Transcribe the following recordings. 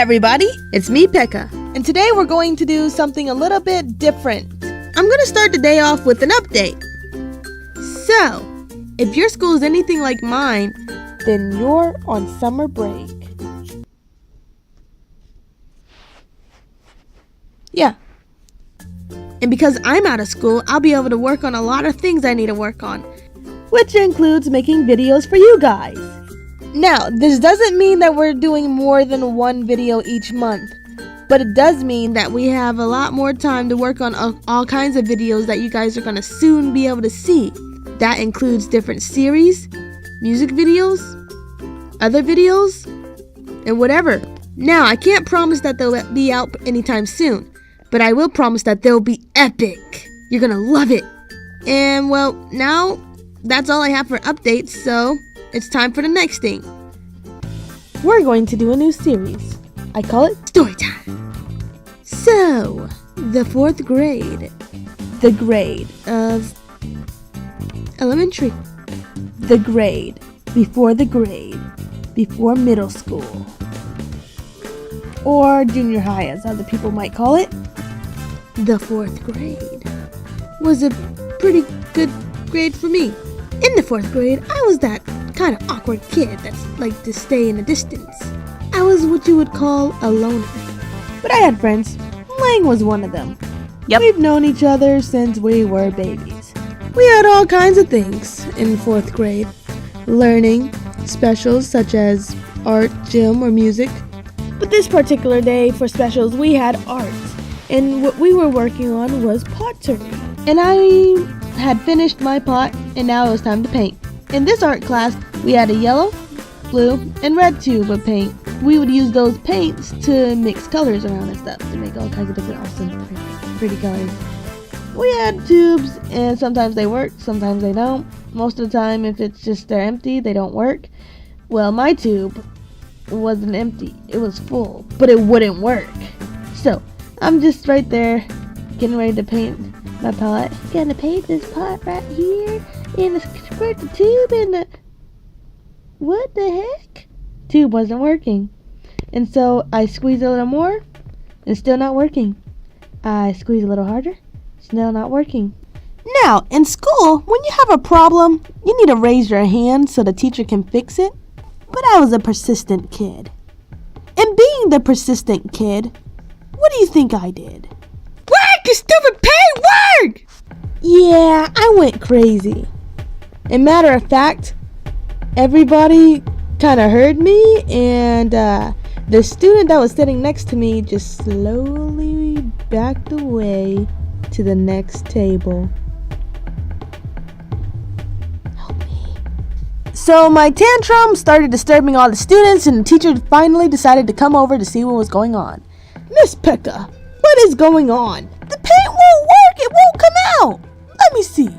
everybody, it's me, Pekka. And today we're going to do something a little bit different. I'm going to start the day off with an update. So, if your school is anything like mine, Then you're on summer break. yeah. And because I'm out of school, I'll be able to work on a lot of things I need to work on, Which includes making videos for you guys. Now, this doesn't mean that we're doing more than one video each month. but it does mean that we have a lot more time to work on all kinds of videos that you guys are going to soon be able to see. That includes different series, music videos, other videos, and whatever. Now, I can't promise that they'll be out anytime soon, but I will promise that they'll be epic. You're going to love it. And well, now that's all I have for updates, so it's time for the next thing. We're going to do a new series. I call it Storytime. So, the 4th grade. The Grade Of elementary. The grade before the grade before middle school. Or junior high, as other people might call it. The 4th grade was a pretty good grade for me. In the 4th grade, I was that kind of awkward kid that's like to stay in a distance. I was what you would call a loner. But I had friends. Lang was one of them. Yep. We've known each other since we were babies. We had all kinds of things in 4th grade. Learning, specials such as art, gym, or music. But this particular day for specials, we had art. And what we were working on was pottery. And I had finished my pot, and now it was time to paint. In this art class, we had a yellow, blue, and red tube of paint. We would use those paints to mix colors around and stuff to make all kinds of different awesome, pretty colors. We had tubes, and sometimes they work, sometimes they don't. Most of the time, if it's just they're empty, they don't work. Well, my tube wasn't empty. It was full, but it wouldn't work. So, I'm just right there, getting ready to paint my pot. Gonna paint this pot right here, and squirt the tube in the... What the heck? Tube wasn't working. And so I squeeze a little more, and still not working. I squeeze a little harder, still not working. Now, in school, when you have a problem, you need to raise your hand so the teacher can fix it. But I was a persistent kid. And being the persistent kid, what do you think I did? Work, you stupid pig, work! Yeah, I went crazy. And matter of fact, everybody kind of heard me, and the student that was sitting next to me just slowly backed away to the next table. Help me. So my tantrum started disturbing all the students, and the teacher finally decided to come over to see what was going on. Miss Pekka, what is going on? The paint won't work, it won't come out. Let me see.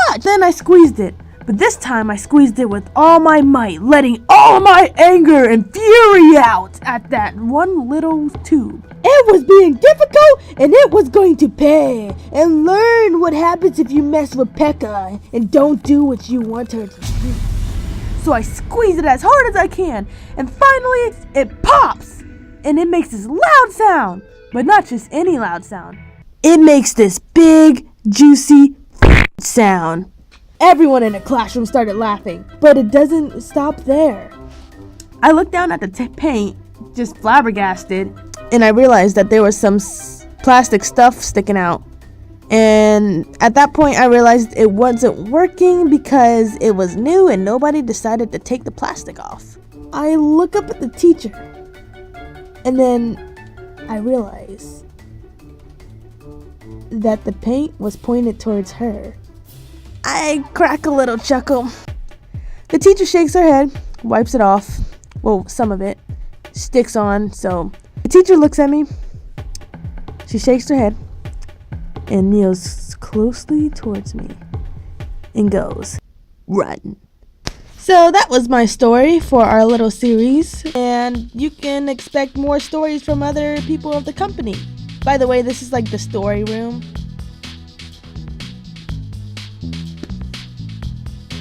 Watch. Then I squeezed it. But this time I squeezed it with all my might, letting all my anger and fury out at that one little tube. It was being difficult, and it was going to pay. And learn what happens if you mess with Pekka and don't do what you want her to do. So I squeeze it as hard as I can, and finally it pops. And it makes this loud sound, but not just any loud sound. It makes this big, juicy sound. Everyone in the classroom started laughing, but it doesn't stop there. I looked down at the paint, just flabbergasted, and I realized that there was some plastic stuff sticking out. And at that point, I realized it wasn't working because it was new and nobody decided to take the plastic off. I look up at the teacher, and then I realize that the paint was pointed towards her. I crack a little chuckle. The teacher shakes her head, wipes it off. Well, some of it sticks on. So the teacher looks at me. She shakes her head and kneels closely towards me and goes, "Run." So that was my story for our little series. And you can expect more stories from other people of the company. By the way, this is like the story room.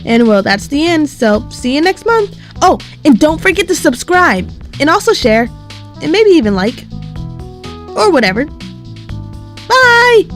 And well, that's the end, so see you next month. Oh, and don't forget to subscribe and also share. and maybe even like. Or whatever. Bye!